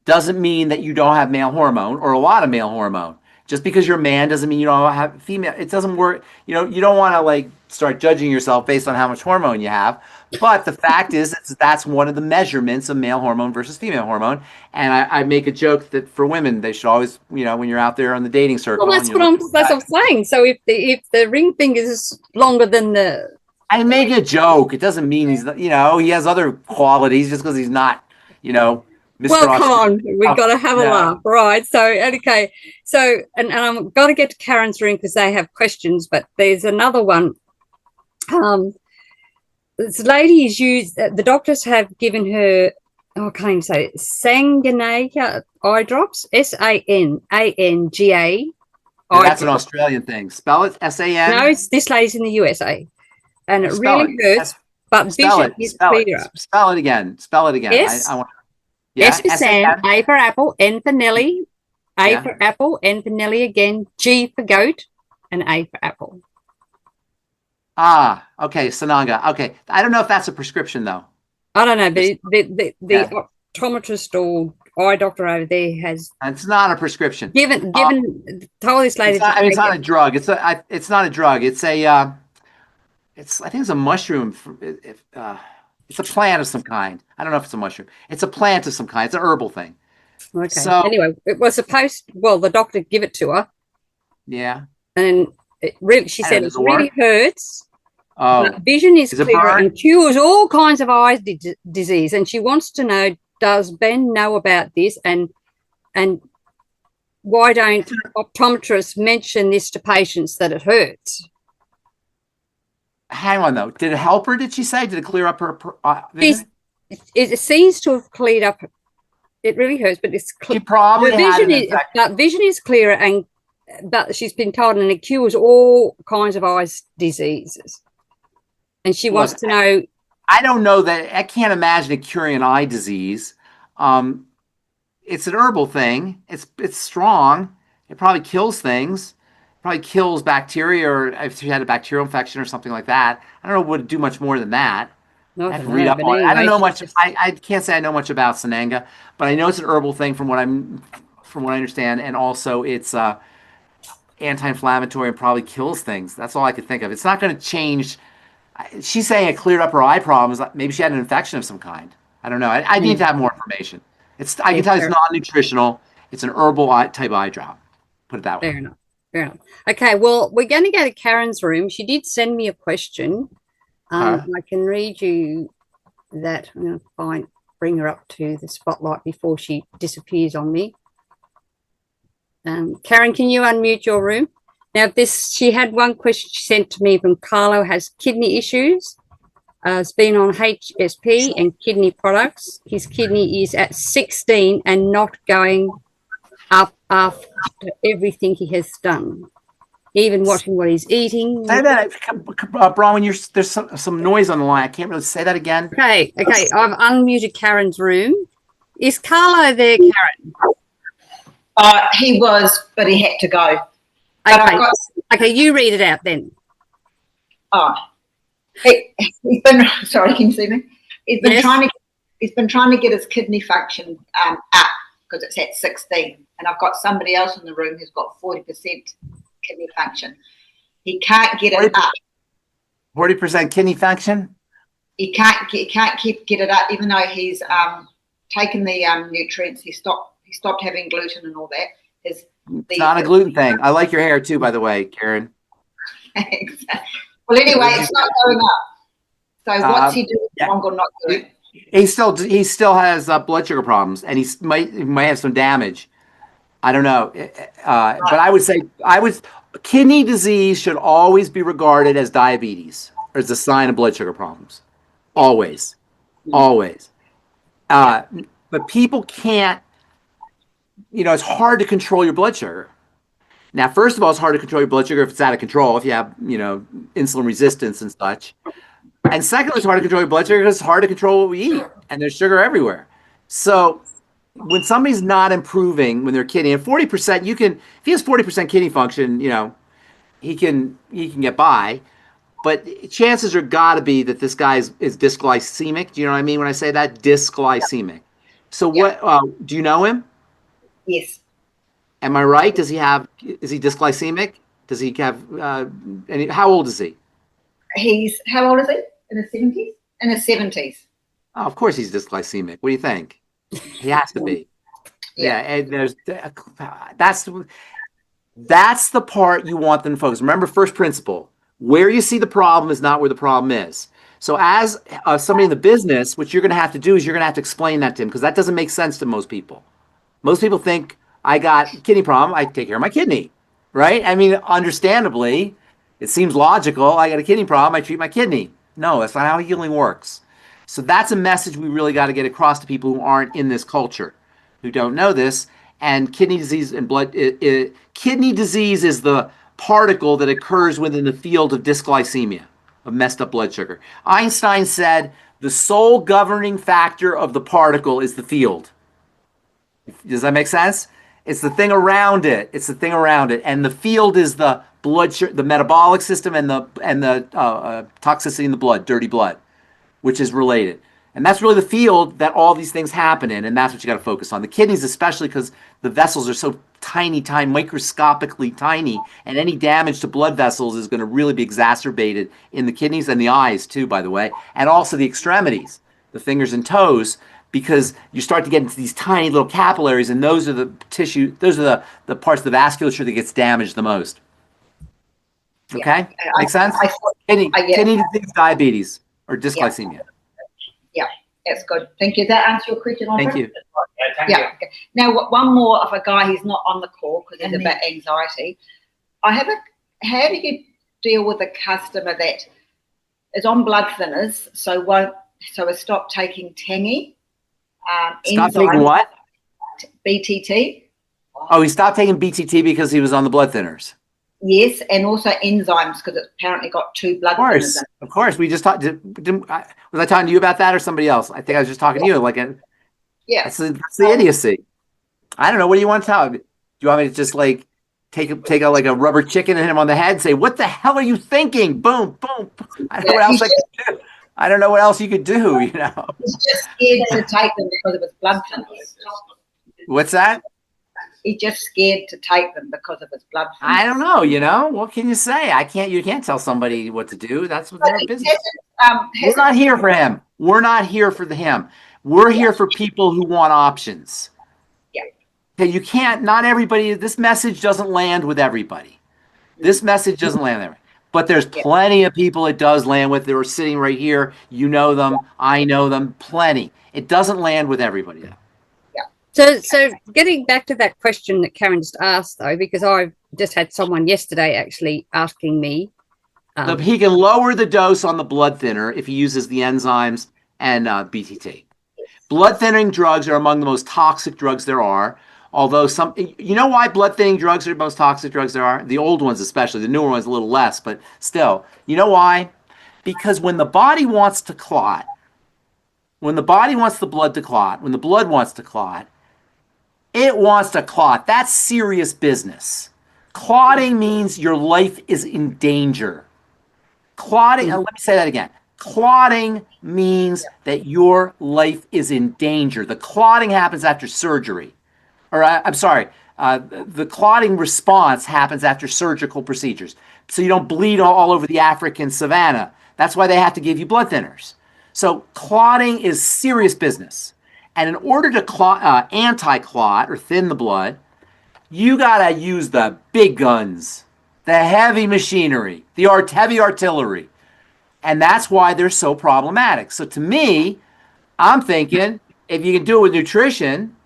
doesn't mean that you don't have male hormone or a lot of male hormone. Just because you're a man doesn't mean you don't have female. It doesn't work. You know, you don't want to like start judging yourself based on how much hormone you have. But the fact is that's one of the measurements of male hormone versus female hormone. And I make a joke that for women, they should always, you know, when you're out there on the dating circle. Well, that's what I'm saying. So if the ring finger is longer than the, I make a joke. It doesn't mean he's, you know, he has other qualities just because he's not, you know. Mr. Well, come on, we've got to have a laugh, right? So, okay. So, and I'm going to get to Karen's room because they have questions, but there's another one. This lady is used, the doctors have given her, I can't even say it, Sananga eye drops, Sananga. That's an Australian thing. Spell it, S-A-N? No, this lady's in the USA. And it really hurts, but vision is clearer. Spell it again. Yes. I want. Yeah, S for Sam, A for apple, N for Nelly, A for apple, N for Nelly again, G for goat, and A for apple. Ah, okay, Sananga. Okay, I don't know if that's a prescription though. I don't know, but the optometrist or eye doctor over there has. It's not a prescription. Given told this lady. It's not a drug. It's not a drug. It's a. I think it's a mushroom. It's a plant of some kind. I don't know if it's a mushroom. It's a plant of some kind. It's an herbal thing. Okay. So anyway, it was supposed. Well, the doctor give it to her. Yeah. And it really, she said it really hurts. Oh. But vision is clearer and cures all kinds of eye disease. And she wants to know: does Ben know about this? And why don't optometrists mention this to patients that it hurts? Hang on, though. Did it help her, did she say? Did it clear up her vision? It seems to have cleared up. It really hurts, but it's clear. She probably vision is clearer, but she's been told, and it cures all kinds of eye diseases. And she wants to know. I don't know that. I can't imagine it curing an eye disease. It's an herbal thing. It's strong. It probably kills things. Probably kills bacteria, or if she had a bacterial infection or something like that. I don't know would it do much more than that. I have to read up on it. I don't know much. I can't say I know much about Sananga, but I know it's an herbal thing from what I understand, and also it's anti-inflammatory and probably kills things. That's all I could think of. It's not going to change. She's saying it cleared up her eye problems. Maybe she had an infection of some kind. I don't know. I need to have more information. I can tell you it's non-nutritional. It's an herbal type eye drop. Put it that way. Fair enough. Okay, well, we're going to go to Karen's room. She did send me a question. I can read you that. I'm going to bring her up to the spotlight before she disappears on me. Karen, can you unmute your room? Now, she had one question she sent to me from Carlo, has kidney issues. Has been on HSP and kidney products. His kidney is at 16 and not going up after everything he has done, even watching what he's eating. Say that, Bronie, there's some noise on the line. I can't really say that again. Okay. I've unmuted Karen's room. Is Carlo there, Karen? He was, but he had to go. Okay, you read it out then. He's been sorry. Can you see me? He's been trying to get his kidney function up because it's at 16. And I've got somebody else in the room who's got 40% kidney function. He can't get it up. 40% kidney function? He can't get it up, even though he's taken the nutrients. He stopped having gluten and all that. It's not a gluten thing. I like your hair too, by the way, Karen. Well, anyway, it's not going up. So what's he doing wrong or not doing? He still has blood sugar problems, and he might have some damage. I don't know, but I would say kidney disease should always be regarded as diabetes or as a sign of blood sugar problems. Always. but people can't, it's hard to control your blood sugar. Now, first of all, it's hard to control your blood sugar if it's out of control, if you have, insulin resistance and such. And secondly, it's hard to control your blood sugar because it's hard to control what we eat, and there's sugar everywhere. So when somebody's not improving when they're kidney, and 40%, if he has 40% kidney function, he can get by. But chances are got to be that this guy is dysglycemic. Do you know what I mean when I say that? Dysglycemic. So what, do you know him? Yes. Am I right? Is he dysglycemic? Does he have, how old is he? How old is he? In his 70s? In his 70s. Oh, of course he's dysglycemic. What do you think? He has to be. Yeah, and that's the part you want them to focus. Remember, first principle, where you see the problem is not where the problem is. So as somebody in the business, what you're going to have to do is you're going to have to explain that to him, because that doesn't make sense to most people. Most people think, I got a kidney problem, I take care of my kidney, right? I mean, understandably, it seems logical. I got a kidney problem, I treat my kidney. No, that's not how healing works. So that's a message we really got to get across to people who aren't in this culture, who don't know this. And kidney disease and kidney disease is the particle that occurs within the field of dysglycemia, of messed up blood sugar. Einstein said the sole governing factor of the particle is the field. Does that make sense? It's the thing around it. And the field is the blood sugar, the metabolic system, and the toxicity in the blood, dirty blood, which is related. And that's really the field that all these things happen in, and that's what you got to focus on. The kidneys especially, because the vessels are so tiny, microscopically tiny, and any damage to blood vessels is going to really be exacerbated in the kidneys and the eyes too, by the way, and also the extremities, the fingers and toes, because you start to get into these tiny little capillaries, and those are the the parts of the vasculature that gets damaged the most. Okay? Make sense? Kidney disease, diabetes, or dysglycemia. Yeah, that's good. Thank you. That answer your question, Andre? Thank you. Thank you. Okay. Now, one more of a guy who's not on the call because there's a bit of anxiety. How do you deal with a customer that is on blood thinners, so has stopped taking tangy? Stop taking what? BTT. Oh, he stopped taking BTT because he was on the blood thinners. Yes, and also enzymes because it's apparently got 2 blood thinners. Of course. We just talked. Was I talking to you about that or somebody else? I think I was just talking to you. That's the idiocy. I don't know. What do you want to tell me? Do you want me to just take a rubber chicken and hit him on the head and say, "What the hell are you thinking?" Boom, boom. I don't know what else I could do. I don't know what else you could do. He's just scared to take them because of his blood thinners. What's that? He's just scared to take them because of his blood thinners. I don't know. What can you say? You can't tell somebody what to do. That's what their business. We're not here for him. We're not here for him. We're here for people who want options. Yeah. Okay, you can't, not everybody, this message doesn't land with everybody. This message doesn't land with everybody. But there's plenty of people it does land with. They're sitting right here. You know them. I know them. Plenty. It doesn't land with everybody, though. So getting back to that question that Karen just asked, though, because I've just had someone yesterday actually asking me. He can lower the dose on the blood thinner if he uses the enzymes and BTT. Blood thinning drugs are among the most toxic drugs there are. Although you know why blood thinning drugs are the most toxic drugs there are? The old ones especially. The newer ones a little less, but still. You know why? Because when the body wants to clot, when the body wants the blood to clot, when the blood wants to clot, it wants to clot. That's serious business. Clotting means your life is in danger. Clotting, let me say that again. Clotting means that your life is in danger. The clotting happens after surgery. The clotting response happens after surgical procedures. So you don't bleed all over the African savannah. That's why they have to give you blood thinners. So clotting is serious business. And in order to anti-clot or thin the blood, you got to use the big guns, the heavy machinery, the heavy artillery. And that's why they're so problematic. So to me, I'm thinking if you can do it with nutrition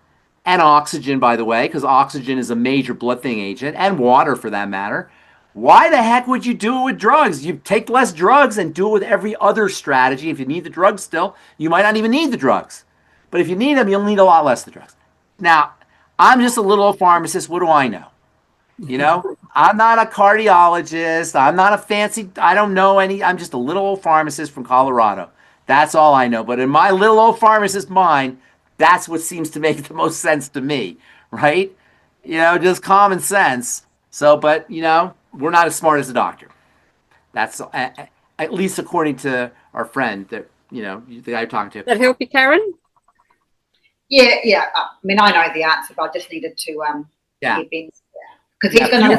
and oxygen, by the way, because oxygen is a major blood thinning agent, and water for that matter, why the heck would you do it with drugs? You take less drugs and do it with every other strategy. If you need the drugs still, you might not even need the drugs. But if you need them, you'll need a lot less of the drugs. Now, I'm just a little old pharmacist. What do I know? You know, I'm not a cardiologist. I'm not a fancy, I don't know any, I'm just a little old pharmacist from Colorado. That's all I know. But in my little old pharmacist mind, that's what seems to make the most sense to me, right? You know, just common sense. So, but, you know, we're not as smart as a doctor. That's at least according to our friend that, you know, the guy you're talking to. That help you, Karen? Yeah. I mean, I know the answer, but I just needed to Yeah. hear Ben's. Because he's going to.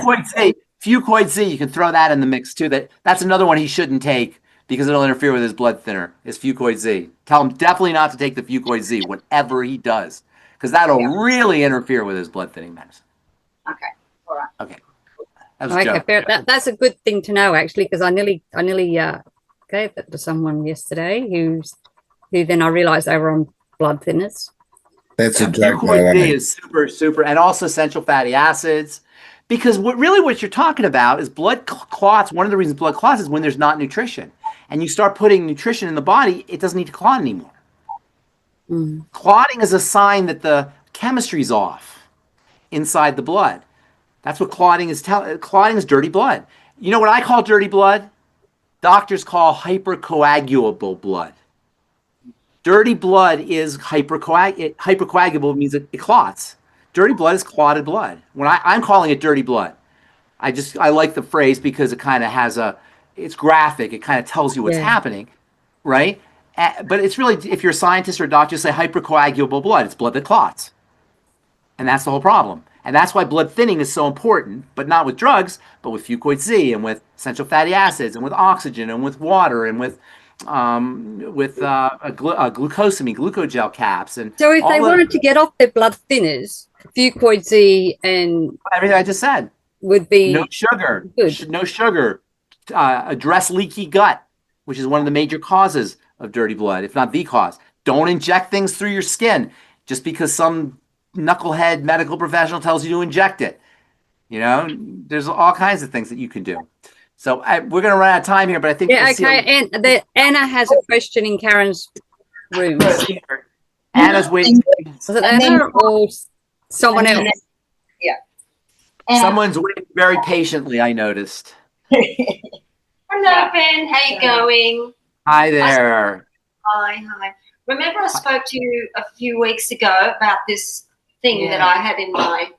Fucoid Z, you can throw that in the mix too. That's another one he shouldn't take because it'll interfere with his blood thinner. Is Fucoid Z. Tell him definitely not to take the Fucoid Z, whatever he does, because that'll really interfere with his blood thinning medicine. Okay. All right. Okay. That was a joke. That's a good thing to know, actually, because I nearly gave that to someone yesterday who then I realised they were on blood thinners. That's a joke. Fucoid Z is super, and also essential fatty acids. Because what you're talking about is blood clots. One of the reasons blood clots is when there's not nutrition. And you start putting nutrition in the body, it doesn't need to clot anymore. Clotting is a sign that the chemistry's off inside the blood. That's what clotting is. Clotting is dirty blood. You know what I call dirty blood? Doctors call hypercoagulable blood. Dirty blood is hypercoagulable means it clots. Dirty blood is clotted blood. When I'm calling it dirty blood, I like the phrase because it kind of has it's graphic. It kind of tells you what's happening, right? But it's really, if you're a scientist or a doctor, say hypercoagulable blood. It's blood that clots. And that's the whole problem. And that's why blood thinning is so important, but not with drugs, but with Fucoid Z and with essential fatty acids and with oxygen and with water and with glucosamine, glucogel caps. And so if they wanted to get off their blood thinners, Fucoid Z and everything I just said would be no sugar, good. No sugar. Address leaky gut, which is one of the major causes of dirty blood, if not the cause. Don't inject things through your skin just because some knucklehead medical professional tells you to inject it. You know, there's all kinds of things that you can do. So we're going to run out of time here, but I think okay. And Anna has a question in Karen's room. Anna's waiting. Was it Anna or someone else? Yeah. Someone's waiting very patiently, I noticed. Hello, Ben. How you going? Hi there. Hi. Remember I spoke to you a few weeks ago about this thing that I had in my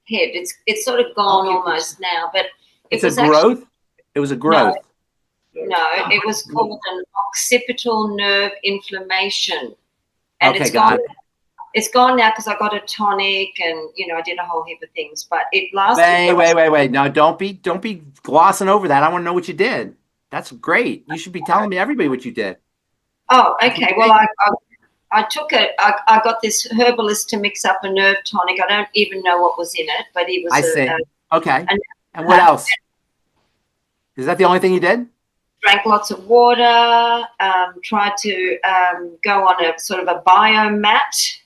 head. It's sort of gone almost now, but it's a growth? It was a growth. No, it was called an occipital nerve inflammation. And okay, got it. It's gone now because I got a tonic and, you know, I did a whole heap of things, but it lasted. Wait. No, don't be glossing over that. I want to know what you did. That's great. You should be telling me everybody what you did. Oh, okay. Well, I took it. I got this herbalist to mix up a nerve tonic. I don't even know what was in it, but he was. I see. Okay. And what else? Is that the only thing you did? Drank lots of water. Tried to go on a sort of a biomat,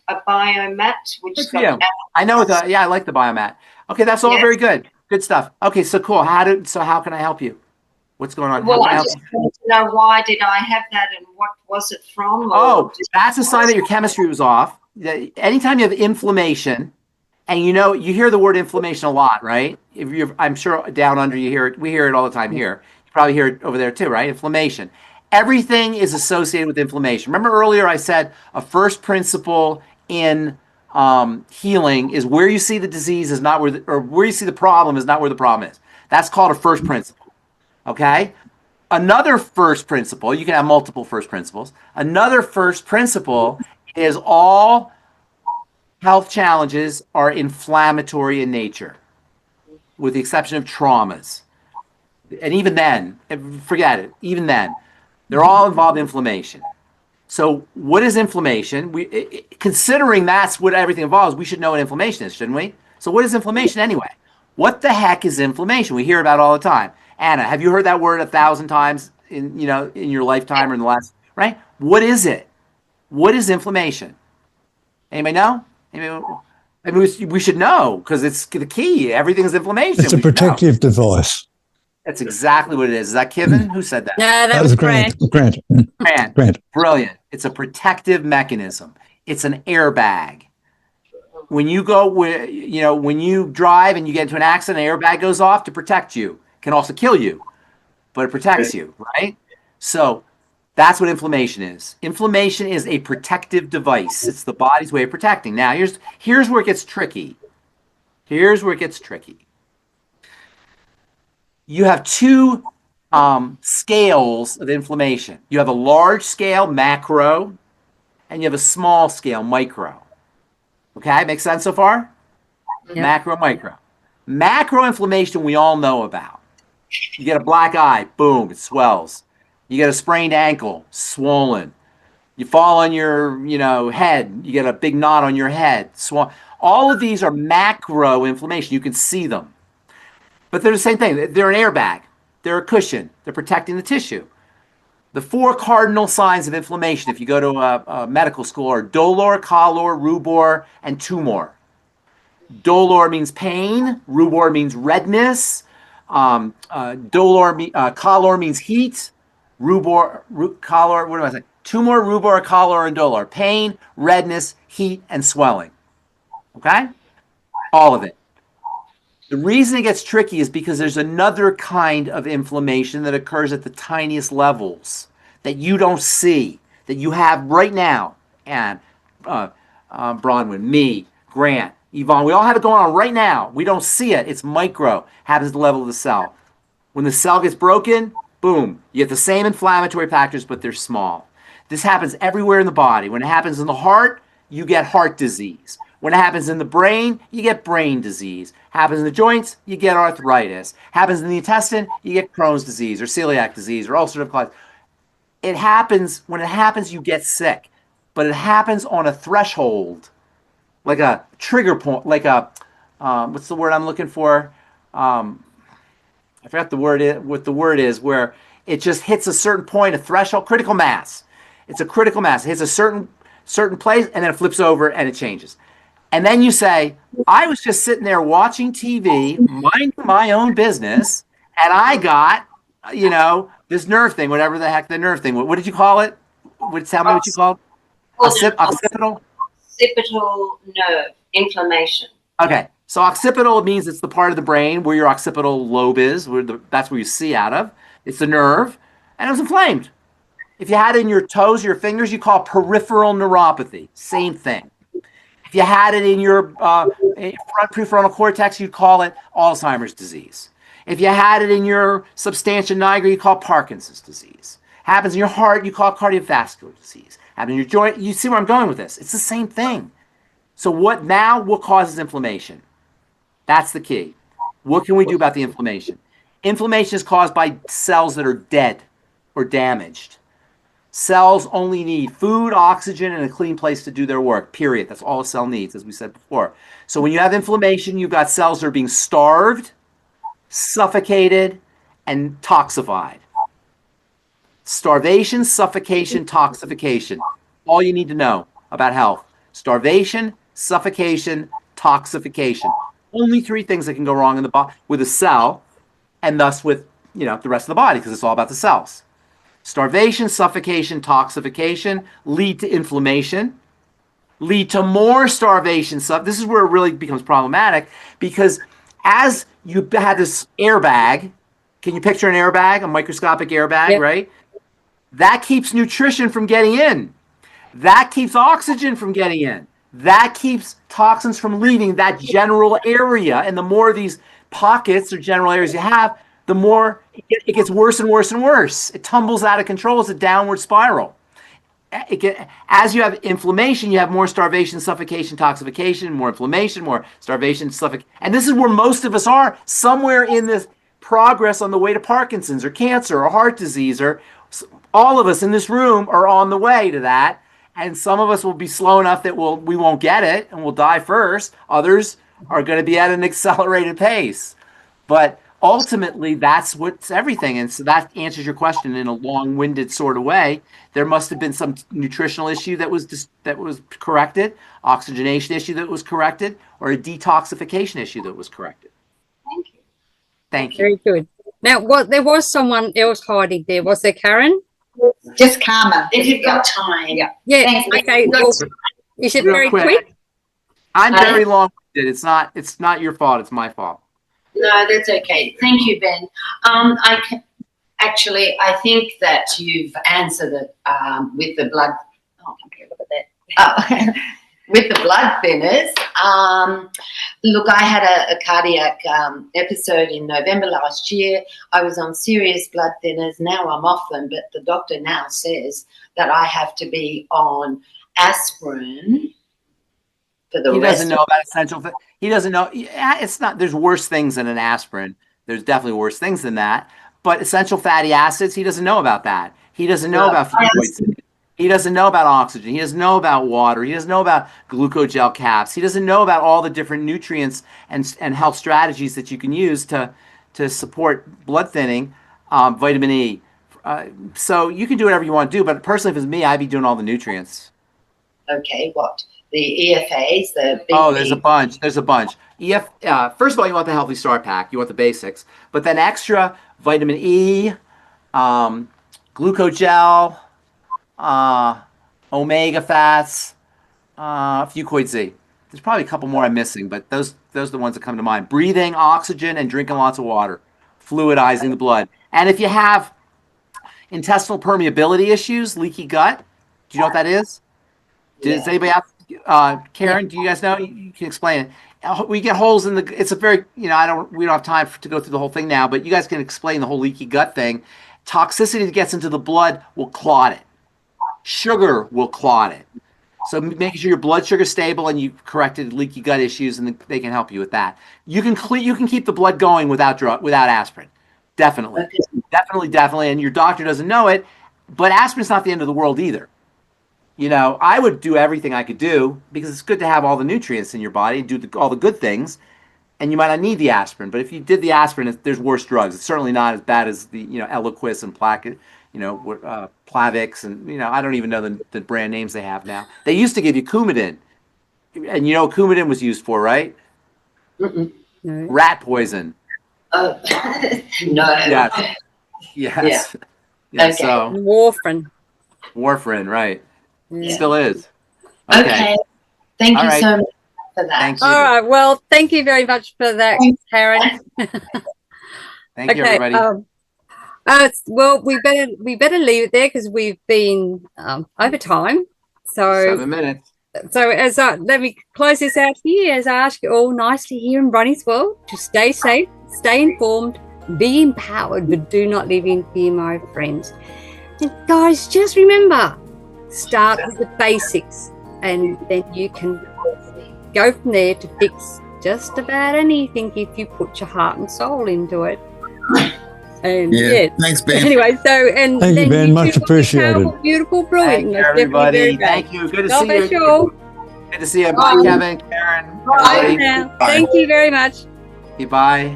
which good for you. I know. I like the biomat. Okay, that's all very good. Good stuff. Okay, so cool. How can I help you? What's going on? Well, I just wanted to know why did I have that and what was it from? That's a sign that your chemistry was off. Anytime you have inflammation, and you hear the word inflammation a lot, right? I'm sure down under you hear it. We hear it all the time here. You probably hear it over there too, right? Inflammation. Everything is associated with inflammation. Remember earlier I said a first principle in healing is where you see the disease is not where you see the problem is not where the problem is. That's called a first principle. Okay? Another first principle, you can have multiple first principles. Another first principle is all health challenges are inflammatory in nature, with the exception of traumas. And even then, forget it, even then, they're all involved in inflammation. So what is inflammation? Considering that's what everything involves, we should know what inflammation is, shouldn't we? So what is inflammation anyway? What the heck is inflammation? We hear about it all the time. Anna, have you heard that word 1,000 times in your lifetime or in the last, right? What is it? What is inflammation? Anybody know? I mean, we should know because it's the key. Everything is inflammation. It's a protective device. That's exactly what it is. Is that Kevin? Who said that? No, that was Grant. Grant. Brilliant. It's a protective mechanism. It's an airbag. When you go when you drive and you get into an accident, an airbag goes off to protect you. It can also kill you, but it protects you, right? So that's what inflammation is. Inflammation is a protective device. It's the body's way of protecting. Now, here's where it gets tricky. Here's where it gets tricky. You have two scales of inflammation. You have a large scale, macro, and you have a small scale, micro. Okay, makes sense so far? Yep. Macro, micro. Macro inflammation we all know about. You get a black eye, boom, it swells. You get a sprained ankle, swollen. You fall on your, head, you get a big knot on your head, swollen. All of these are macro inflammation. You can see them. But they're the same thing. They're an airbag. They're a cushion. They're protecting the tissue. The four cardinal signs of inflammation, if you go to a medical school, are dolor, calor, rubor, and tumor. Dolor means pain. Rubor means redness. Calor means heat. Calor, what do I say? Tumor, rubor, calor, and dolor. Pain, redness, heat, and swelling. Okay? All of it. The reason it gets tricky is because there's another kind of inflammation that occurs at the tiniest levels that you don't see, that you have right now. And Bronwyn, me, Grant, Yvonne, we all have it going on right now. We don't see it. It's micro. Happens at the level of the cell. When the cell gets broken, boom, you get the same inflammatory factors, but they're small. This happens everywhere in the body. When it happens in the heart, you get heart disease. When it happens in the brain, you get brain disease. Happens in the joints, you get arthritis. Happens in the intestine, you get Crohn's disease or celiac disease or ulcerative colitis. It happens, when it happens, you get sick. But it happens on a threshold, like a trigger point, like a, what's the word I'm looking for? I forgot what the word is, where it just hits a certain point, a threshold, critical mass. It's a critical mass. It hits a certain place, and then it flips over and it changes. And then you say, I was just sitting there watching TV, minding my own business, and I got, this nerve thing, whatever the heck the nerve thing. What did you call it? Tell me what you called it. Occipital? Occipital nerve inflammation. Okay. So occipital means it's the part of the brain where your occipital lobe is. That's where you see out of. It's the nerve, and it was inflamed. If you had it in your toes or your fingers, you call it peripheral neuropathy. Same thing. If you had it in your front prefrontal cortex, you'd call it Alzheimer's disease. If you had it in your substantia nigra, you call it Parkinson's disease. Happens in your heart, you call it cardiovascular disease. Happens in your joint, you see where I'm going with this. It's the same thing. So what causes inflammation? That's the key. What can we do about the inflammation? Inflammation is caused by cells that are dead or damaged. Cells only need food, oxygen, and a clean place to do their work, period. That's all a cell needs, as we said before. So when you have inflammation, you've got cells that are being starved, suffocated, and toxified. Starvation, suffocation, toxification. All you need to know about health. Starvation, suffocation, toxification. Only three things that can go wrong in the body with a cell, and thus with the rest of the body, because it's all about the cells. Starvation, suffocation, toxification lead to inflammation, lead to more starvation. This is where it really becomes problematic, because as you had this airbag, can you picture an airbag, a microscopic airbag, yep. Right? That keeps nutrition from getting in. That keeps oxygen from getting in. That keeps toxins from leaving that general area. And the more of these pockets or general areas you have, the more it gets worse and worse and worse. It tumbles out of control. It's a downward spiral. As you have inflammation, you have more starvation, suffocation, toxification, more inflammation, more starvation, suffocation. And this is where most of us are, somewhere in this progress on the way to Parkinson's or cancer or heart disease. Or all of us in this room are on the way to that. And some of us will be slow enough that we won't get it and we'll die first. Others are going to be at an accelerated pace. But ultimately, that's what's everything. And so that answers your question in a long-winded sort of way. There must have been some nutritional issue that was corrected, oxygenation issue that was corrected, or a detoxification issue that was corrected. Thank you. Thank you. Very good. Now, there was someone else hiding there. Was there Karen? Just Carmen. If you've got time. Yeah. Yeah. Thanks. Okay. Well, Is it Real very quick. quick? I'm very long-winded. It's not your fault. It's my fault. No, that's okay. Thank you, Ben. Actually, I think that you've answered it with the blood. Oh, okay, look at that. Oh, with the blood thinners. Look, I had a cardiac episode in November last year. I was on serious blood thinners. Now I'm off them, but the doctor now says that I have to be on aspirin for the He rest doesn't know about essential. He doesn't know. Yeah, it's not. There's worse things than an aspirin. There's definitely worse things than that. But essential fatty acids, he doesn't know about that. He doesn't know about fucoids. He doesn't know about oxygen. He doesn't know about water. He doesn't know about glucogel caps. He doesn't know about all the different nutrients and health strategies that you can use to support blood thinning, vitamin E. So you can do whatever you want to do. But personally, if it's me, I'd be doing all the nutrients. Okay, what? The EFAs, the BP. Oh, there's a bunch. There's a bunch. First of all, you want the Healthy Start Pack. You want the basics. But then extra vitamin E, glucogel, omega fats, fucoid Z. There's probably a couple more I'm missing, but those are the ones that come to mind. Breathing, oxygen, and drinking lots of water. Fluidizing the blood. And if you have intestinal permeability issues, leaky gut, do you know what that is? Does anybody have, Karen, do you guys know? You can explain it. We get holes in the, it's a very, we don't have time to go through the whole thing now, but you guys can explain the whole leaky gut thing. Toxicity that gets into the blood will clot it. Sugar will clot it. So making sure your blood sugar is stable and you've corrected leaky gut issues, and they can help you with that. You can keep the blood going without aspirin. Definitely. Okay. Definitely. And your doctor doesn't know it, but aspirin's not the end of the world either. I would do everything I could do because it's good to have all the nutrients in your body and do all the good things, and you might not need the aspirin. But if you did the aspirin, there's worse drugs. It's certainly not as bad as the Eliquis and Plavix, and I don't even know the brand names they have now. They used to give you Coumadin, and what Coumadin was used for, right? Mm-mm. No. Rat poison. Oh, no. Yes. Okay. So warfarin, right? Yeah. It still is. Okay. Thank you so much for that. Thank you. All right. Well, thank you very much for that, Karen. Thank you, everybody. Well, we better leave it there because we've been over time. So 7 minutes. So let me close this out here as I ask you all nicely here in Bronie's world to stay safe, stay informed, be empowered, but do not live in fear, my friends. And guys, just remember, start with the basics, and then you can go from there to fix just about anything if you put your heart and soul into it. And Thanks, Ben. Anyway, Thank you, Ben. Much appreciated. Beautiful, brilliant. Thank you, everybody. Thank you. Good to see you. Good to see you. Bye, Kevin, Karen. Bye now. Thank you very much. Bye.